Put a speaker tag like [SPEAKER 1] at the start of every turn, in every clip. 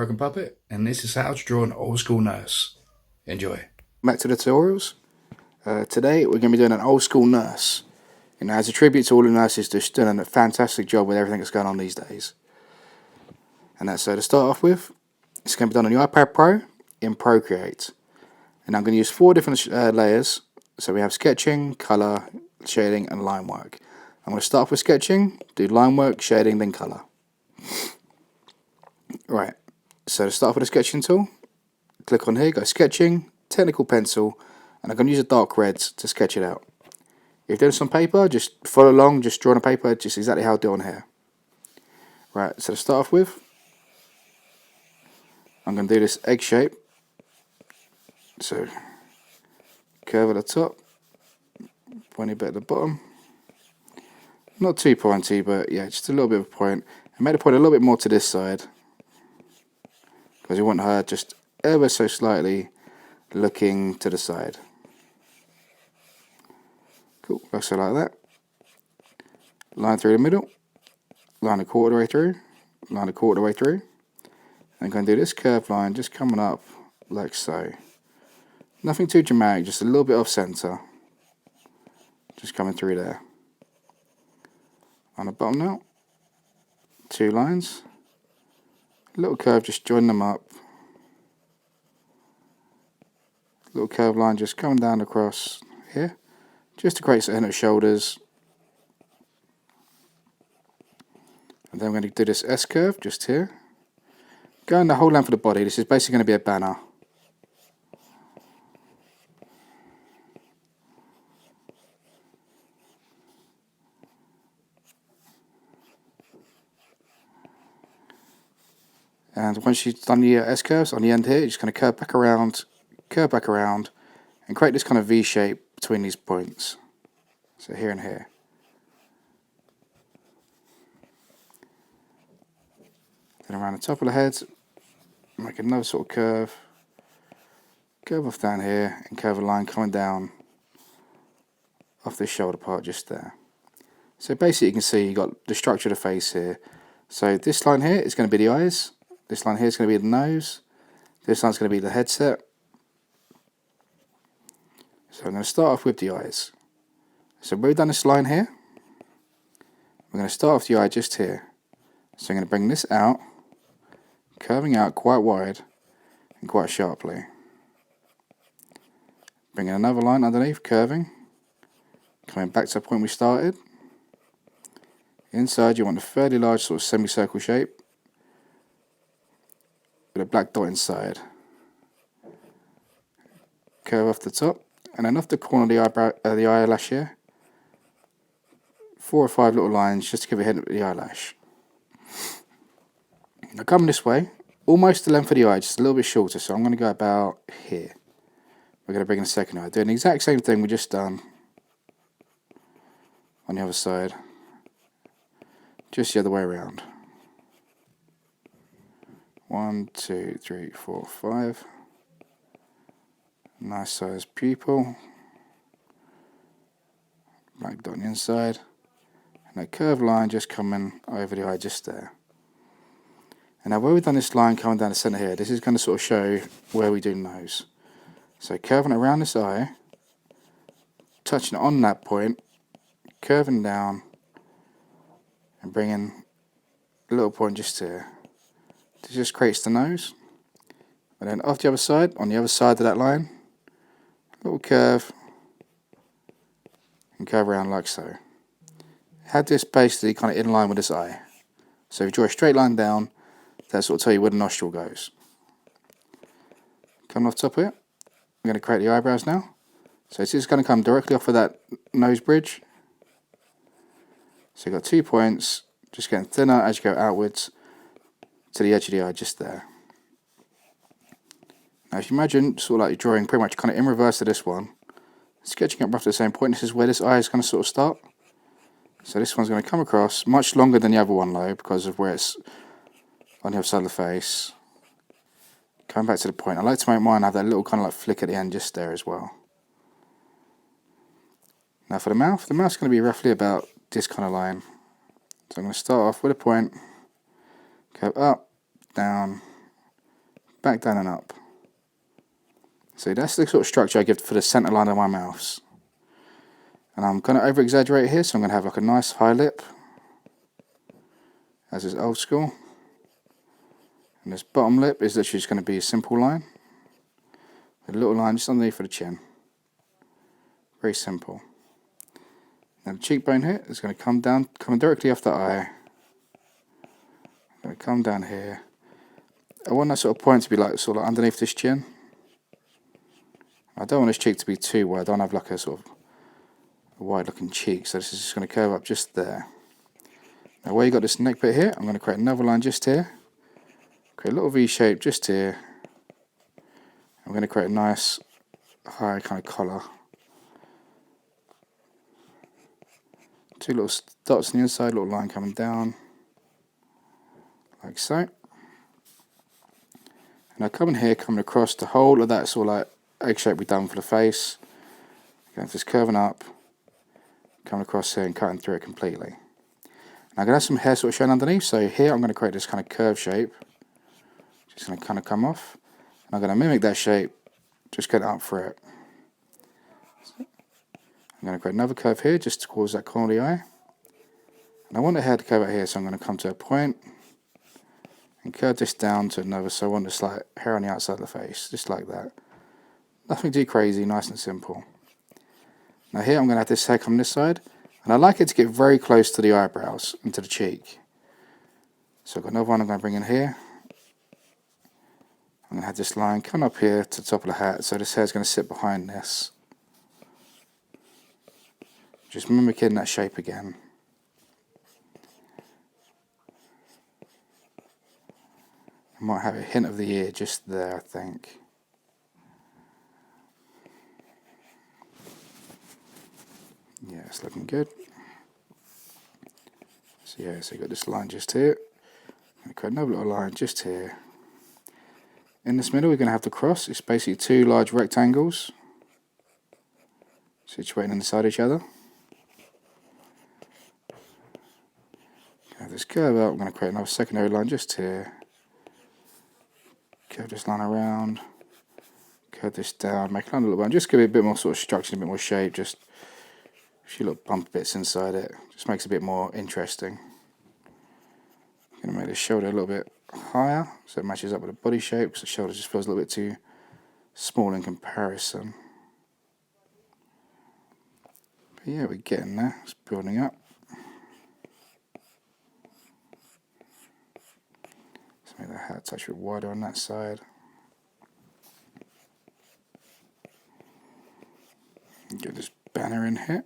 [SPEAKER 1] Broken Puppet, and this is how to draw an old school nurse. Enjoy.
[SPEAKER 2] Back to the tutorials. Today we're going to be doing an old school nurse. You know, as a tribute to all the nurses just doing a fantastic job with everything that's going on these days. And that's so to start off with, it's going to be done on your iPad Pro in Procreate. And I'm going to use 4 different layers. So we have sketching, colour, shading and line work. I'm going to start off with sketching, do line work, shading, then colour. Right, so to start off with the sketching tool, click on here, go sketching, technical pencil, and I'm going to use a dark red to sketch it out. If you're doing this on paper, just follow along, just draw on a paper, just exactly how I do on here. Right, so to start off with, I'm going to do this egg shape. So, curve at the top, pointy bit at the bottom. Not too pointy, but yeah, just a little bit of a point. I made the point a little bit more to this side, because you want her just ever so slightly looking to the side. Cool, so like that. Line through the middle, line a quarter way through, line a quarter way through. I'm going to do this curved line just coming up like so. Nothing too dramatic, just a little bit off centre. Just coming through there. On the bottom now, 2 lines. A little curve, just join them up. Little curved line just coming down across here. Just to create some shoulders. And then I'm going to do this S curve just here. Going the whole length of the body. This is basically going to be a banner. And once you've done the S curves on the end here, you're just going to curve back around, and create this kind of V shape between these points. So here and here. Then around the top of the head, make another sort of curve off down here, and curve a line coming down off this shoulder part just there. So basically you can see you've got the structure of the face here. So this line here is going to be the eyes. This line here is going to be the nose. This line's going to be the headset. So I'm going to start off with the eyes. So we've done this line here. We're going to start off the eye just here. So I'm going to bring this out, curving out quite wide and quite sharply. Bringing another line underneath, curving. Coming back to the point we started. Inside you want a fairly large sort of semicircle shape with a black dot inside. Curve off the top, and then off the corner of the eyebrow, the eyelash here, 4 or 5 little lines just to give a hint at the eyelash. Now come this way, almost the length of the eye, just a little bit shorter, so I'm going to go about here. We're going to bring in the second eye, doing the exact same thing we just done on the other side, just the other way around. 1, 2, 3, 4, 5. Nice sized pupil. Black dot on the inside. And a curved line just coming over the eye just there. And now where we've done this line coming down the centre here, this is going to sort of show where we do nose. So curving around this eye, touching on that point, curving down, and bringing a little point just here. This just creates the nose. And then off the other side, on the other side of that line, little curve, and curve around like so. Have this basically kind of in line with this eye. So if you draw a straight line down, that's what will tell you where the nostril goes. Coming off top here, I'm going to create the eyebrows now. So it's just going to come directly off of that nose bridge. So you've got 2 points, just getting thinner as you go outwards to the edge of the eye just there. Now if you imagine sort of like you're drawing pretty much kind of in reverse to this one, sketching up roughly the same point, this is where this eye is going to sort of start. So this one's going to come across much longer than the other one though, because of where it's on the other side of the face. Coming back to the point, I like to make mine have that little kind of like flick at the end just there as well. Now for the mouth's going to be roughly about this kind of line. So I'm going to start off with a point, go up, down, back down and up. So that's the sort of structure I give for the centre line of my mouth. And I'm going to over exaggerate here, so I'm going to have like a nice high lip, as is old school. And this bottom lip is literally just going to be a simple line. A little line just underneath for the chin. Very simple. Now the cheekbone here is going to come down, coming directly off the eye. I'm going to come down here. I want that sort of point to be like sort of underneath this chin. I don't want this cheek to be too wide. I don't have like a sort of a wide looking cheek, so this is just going to curve up just there. Now where you got this neck bit here, I'm going to create another line just here. Create a little V shape just here. I'm going to create a nice high kind of collar. Two little dots on the inside, little line coming down, like so. And I come in here, coming across the whole of that sort of like egg shape we've done for the face. Again, just curving up, coming across here and cutting through it completely. And I'm going to have some hair sort of showing underneath, so here I'm going to create this kind of curve shape. Just going to kind of come off. And I'm going to mimic that shape, just get it up for it. I'm going to create another curve here just towards that corner of the eye. And I want the hair to curve out here, so I'm going to come to a point and curve this down to another, so I want this like hair on the outside of the face, just like that. Nothing too crazy, nice and simple. Now here I'm going to have this hair come this side, and I like it to get very close to the eyebrows and to the cheek. So I've got another one I'm going to bring in here. I'm going to have this line come up here to the top of the hat, so this hair is going to sit behind this. Just mimicking that shape again. I might have a hint of the ear just there, I think. Yeah, it's looking good. So yeah, so you got this line just here. I'm going to create another little line just here. In this middle, we're going to have the cross. It's basically two large rectangles situated inside each other. Have this curve up. I'm going to create another secondary line just here. Curve this line around. Curve this down. Make a line a little bit. Just give it a bit more sort of structure, a bit more shape. Just a few little bump bits inside it. Just makes it a bit more interesting. I'm going to make the shoulder a little bit higher so it matches up with the body shape, because the shoulder just feels a little bit too small in comparison. But yeah, we're getting there. It's building up. Let's make the hat a touch bit wider on that side. Get this banner in here.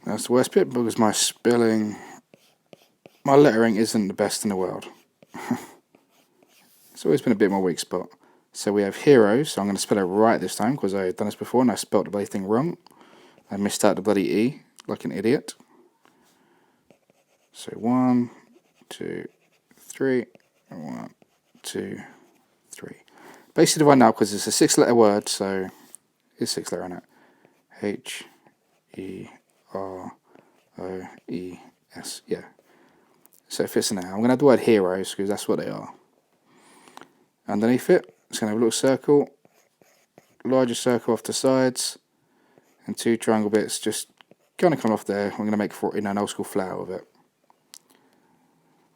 [SPEAKER 2] That's the worst bit, because my spelling, my lettering isn't the best in the world. It's always been a bit my weak spot. So we have heroes, so I'm going to spell it right this time, because I've done this before and I spelled the bloody thing wrong. I missed out the bloody E, like an idiot. So 1, 2, 3, 1, 2, 3. Basically divide now, because it's a 6-letter word, so it's 6-letter in it. H-E-R-O-E-S, yeah. So it fits in there. I'm going to have the word heroes, because that's what they are. Underneath it, it's going to have a little circle, larger circle off the sides, and 2 triangle bits just going to come off there. I'm going to make an old school flower with it.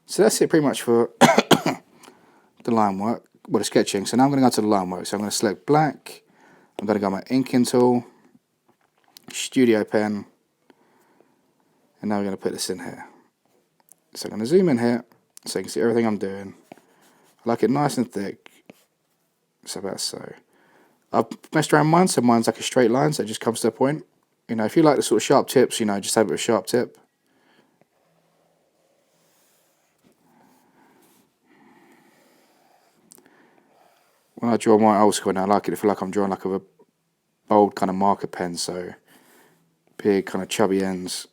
[SPEAKER 2] So that's it pretty much for the line work, well, the sketching. So now I'm going to go to the line work. So I'm going to select black. I'm going to go my inking tool, studio pen, and now we're going to put this in here. So I'm going to zoom in here so you can see everything I'm doing. I like it nice and thick. So about so. I've messed around mine, so mine's like a straight line, so it just comes to a point. You know, if you like the sort of sharp tips, you know, just have it with a sharp tip. When I draw my old school now, I like it to feel like I'm drawing like a bold kind of marker pen, so big kind of chubby ends.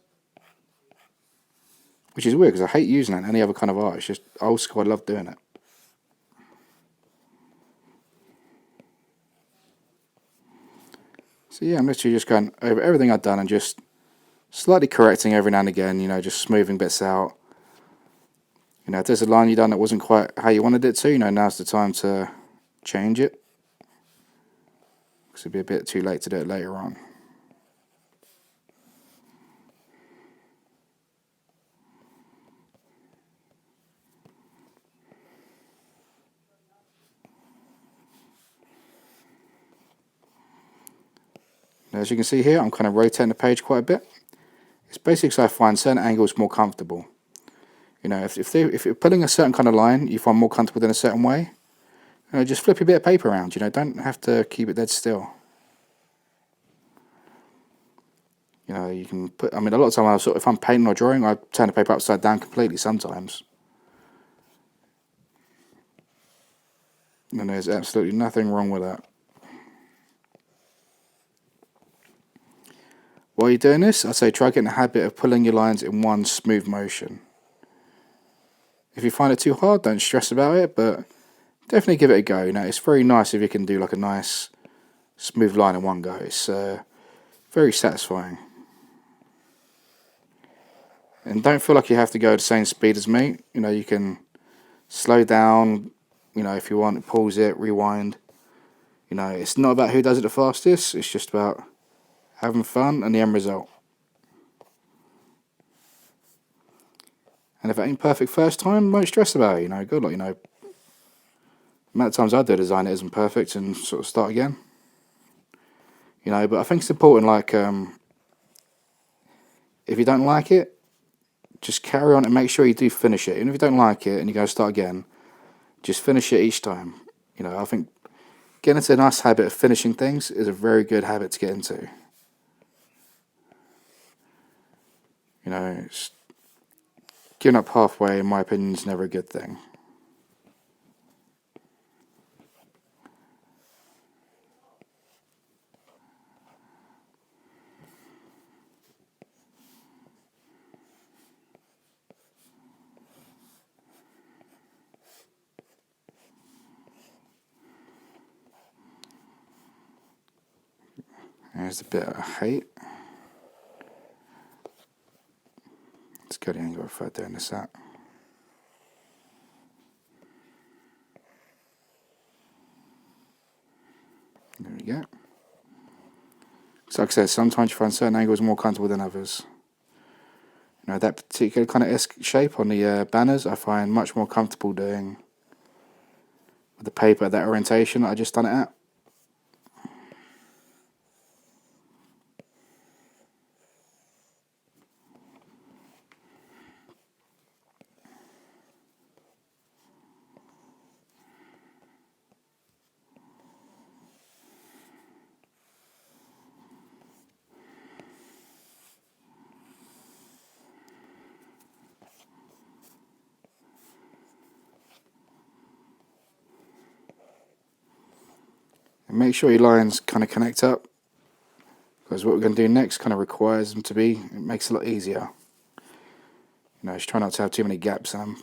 [SPEAKER 2] Which is weird, because I hate using it in any other kind of art. It's just old school, I love doing it. So yeah, I'm literally just going over everything I've done and just slightly correcting every now and again, you know, just smoothing bits out. You know, if there's a line you done that wasn't quite how you wanted it to, you know, now's the time to change it. Because it'd be a bit too late to do it later on. Now, as you can see here, I'm kind of rotating the page quite a bit. It's basically so I find certain angles more comfortable. You know, if you're pulling a certain kind of line, you find more comfortable in a certain way, you know, just flip a bit of paper around. You know, don't have to keep it dead still. You know, you can put. I mean, a lot of time if I'm painting or drawing, I turn the paper upside down completely sometimes. And there's absolutely nothing wrong with that. While you're doing this, I'd say try getting the habit of pulling your lines in one smooth motion. If you find it too hard, don't stress about it, but definitely give it a go. You know, it's very nice if you can do like a nice smooth line in one go. It's very satisfying. And don't feel like you have to go at the same speed as me. You know, you can slow down, you know, if you want, pause it, rewind. You know, it's not about who does it the fastest, it's just about having fun and the end result. And if it ain't perfect first time, don't stress about it, you know, good luck, you know. The amount of times I do a design that isn't perfect and sort of start again. You know, but I think it's important, like, if you don't like it, just carry on and make sure you do finish it. Even if you don't like it and you go start again, just finish it each time. You know, I think getting into a nice habit of finishing things is a very good habit to get into. You know, giving up halfway, in my opinion, is never a good thing. There's a bit of height. Let's go the angle if I'm doing this out. There we go. So like I said, sometimes you find certain angles more comfortable than others. You know, that particular kind of S shape on the banners, I find much more comfortable doing with the paper, that orientation that I just done it at. And make sure your lines kind of connect up, because what we're going to do next kind of requires them to be, it makes it a lot easier. You know, just try not to have too many gaps in them.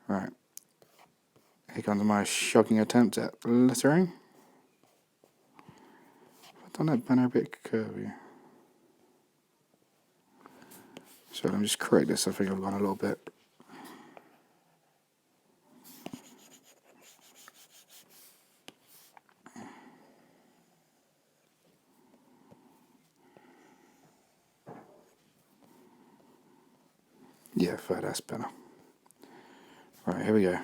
[SPEAKER 2] Right, here comes my shocking attempt at lettering. I've done that banner a bit curvy. So let me just correct this, I think I've gone a little bit. Yeah, fair, that's better. Right, here we go.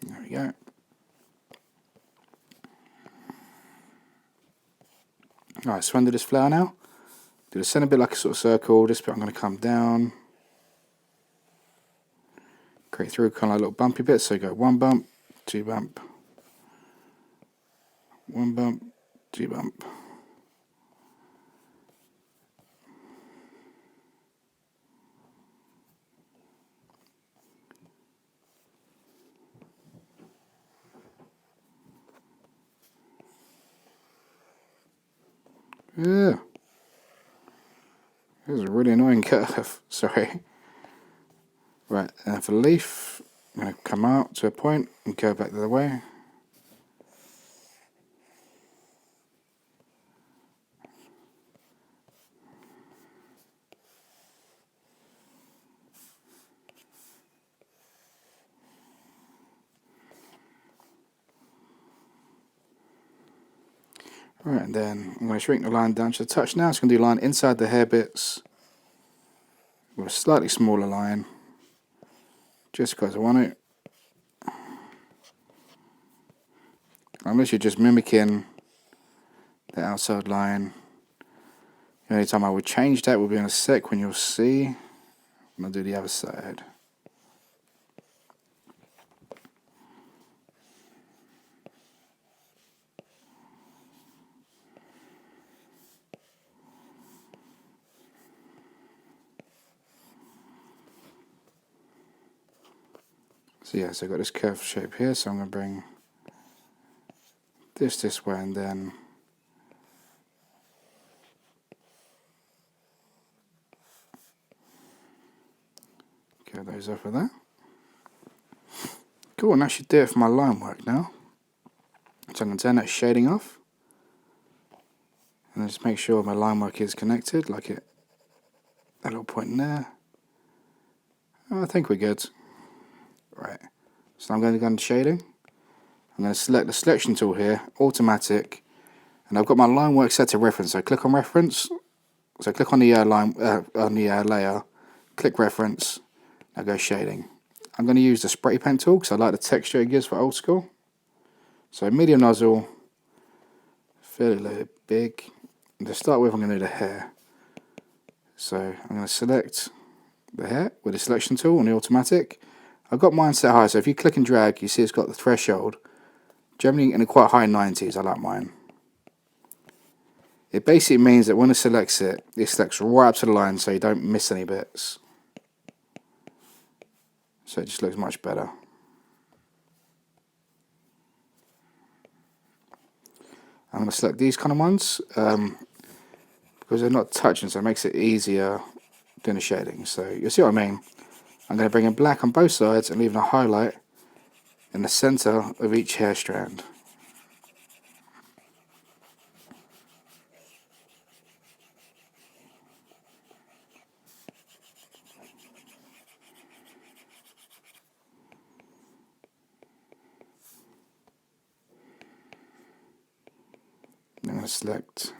[SPEAKER 2] There we go. Alright, so under this flower now, do the centre bit like a sort of circle. This bit I'm going to come down, create through kind of like little bumpy bits. So you go 1 bump, 2 bump, 1 bump, 2 bump. Yeah. This is a really annoying curve. Sorry. Right, and for the leaf, I'm going to come out to a point and go back the other way. Right, and then I'm going to shrink the line down to a touch now. So I'm going to do line inside the hair bits with a slightly smaller line, just because I want it. I'm literally just mimicking the outside line. The only time I would change that will be in a sec when you'll see when I do the other side. So yeah, so I've got this curved shape here, so I'm going to bring this way and then get those off of that. Cool, and that should do it for my line work now. So I'm going to turn that shading off and just make sure my line work is connected, like that little point in there. Oh, I think we're good. Right, so I'm going to go into shading. I'm going to select the selection tool here, automatic, and I've got my line work set to reference. So click on reference. So click on the layer, click reference. Now go shading. I'm going to use the spray paint tool because I like the texture it gives for old school. So medium nozzle, fairly big. And to start with, I'm going to do the hair. So I'm going to select the hair with the selection tool on the automatic. I've got mine set high, so if you click and drag, you see it's got the threshold. Generally in a quite high 90s, I like mine. It basically means that when it selects right up to the line so you don't miss any bits. So it just looks much better. I'm going to select these kind of ones because they're not touching, so it makes it easier doing the shading. So you'll see what I mean. I'm going to bring in black on both sides and leaving a highlight in the center of each hair strand. I'm going to select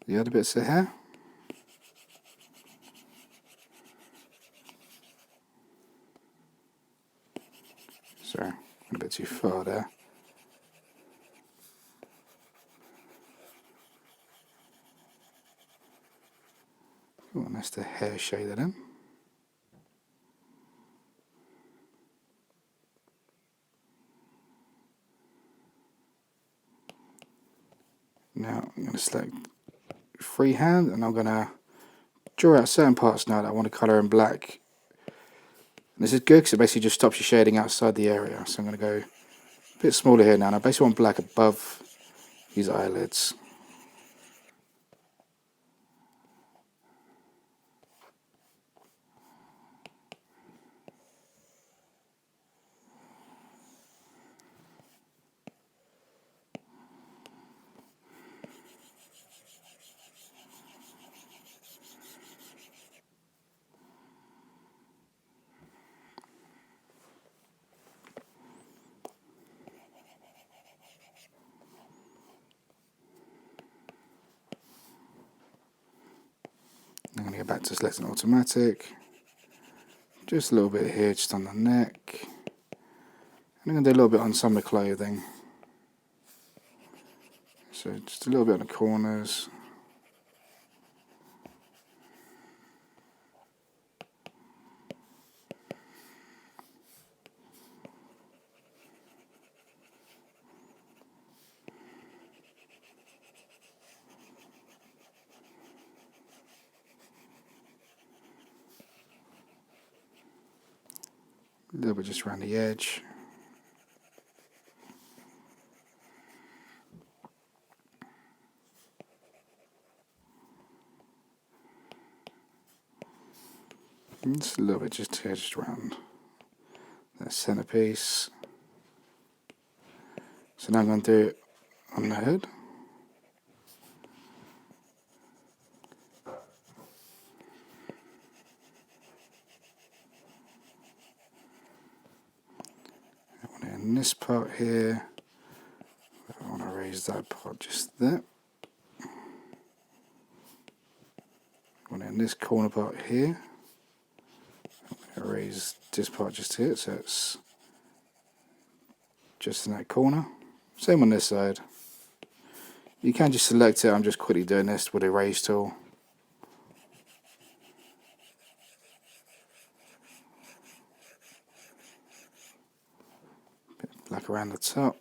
[SPEAKER 2] the other bits of hair. Sorry, a bit too far there. Oh, and that's the hair shaded in. Now I'm going to select freehand and I'm going to draw out certain parts now that I want to colour in black. And this is good because it basically just stops you shading outside the area. So I'm going to go a bit smaller here now. And I basically want black above these eyelids. I'm going to go back to selecting automatic. Just a little bit here, just on the neck. And I'm going to do a little bit on some of the clothing. So just a little bit on the corners. A little bit just around the edge. And just a little bit just here, just around that centerpiece. So now I'm going to do it on the head. I want it in this part here. I want to raise that part just there. I want it in this corner part here. I'm going to raise this part just here, so it's just in that corner. Same on this side. You can just select it. I'm just quickly doing this with a erase tool. Bit of black around the top.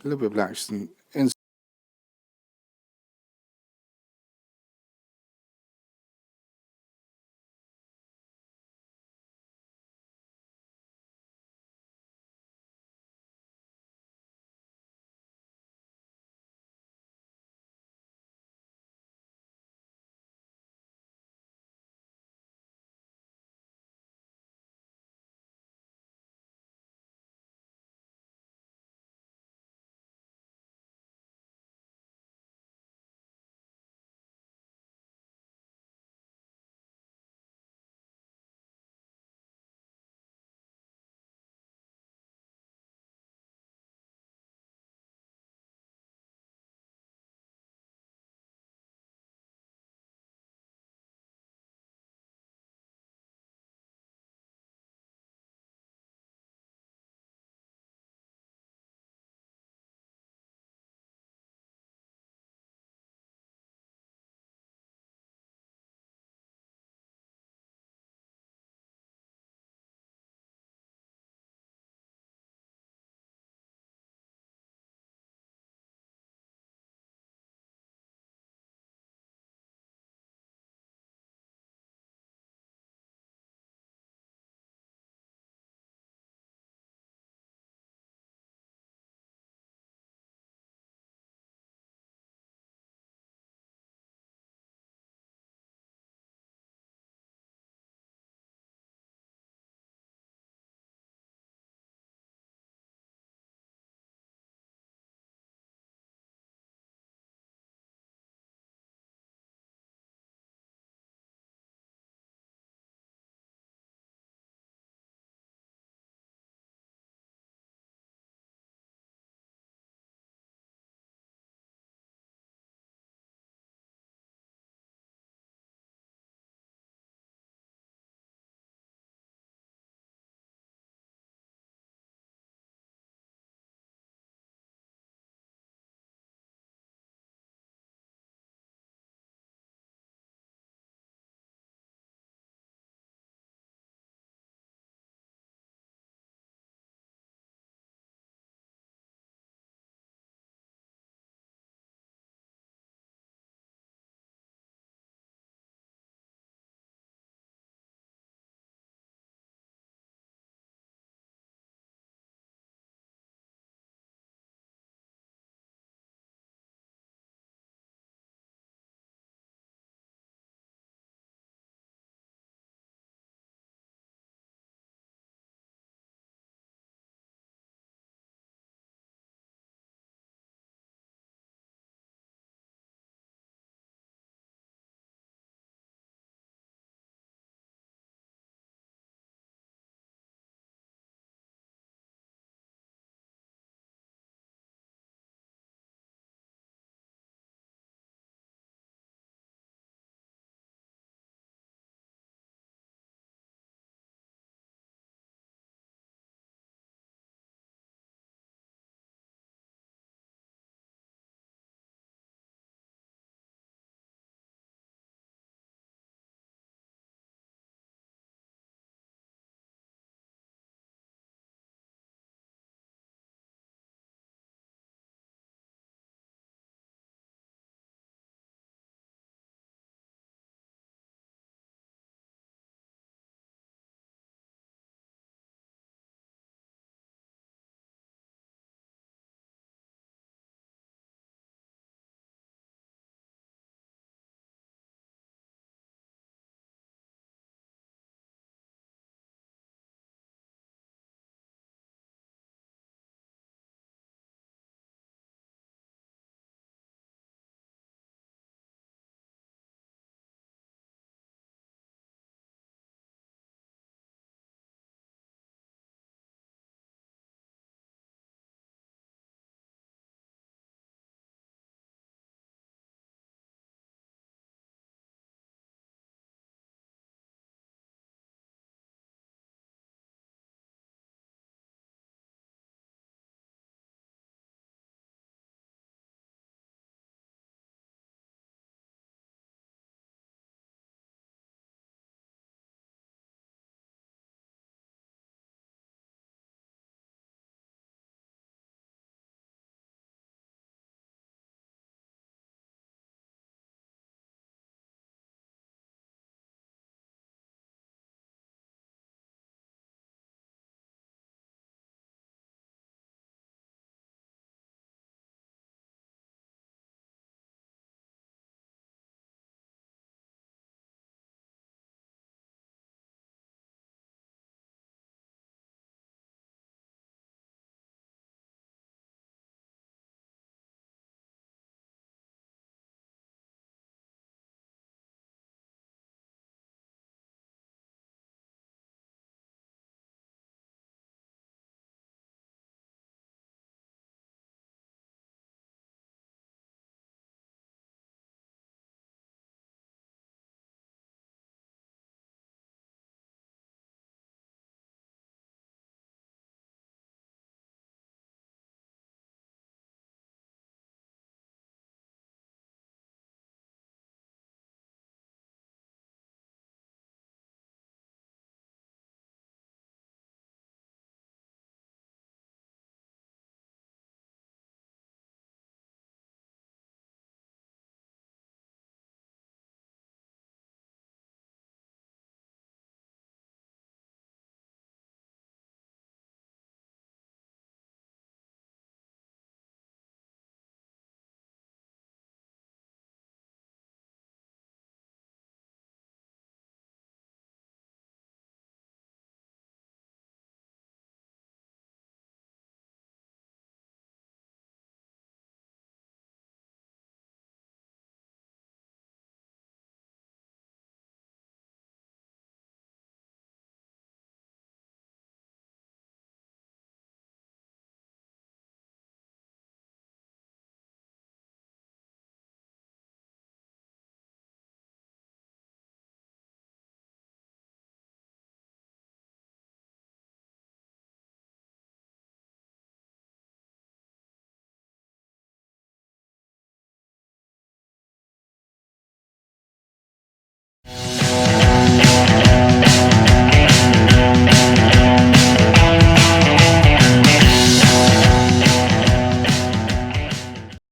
[SPEAKER 2] A little bit of black just in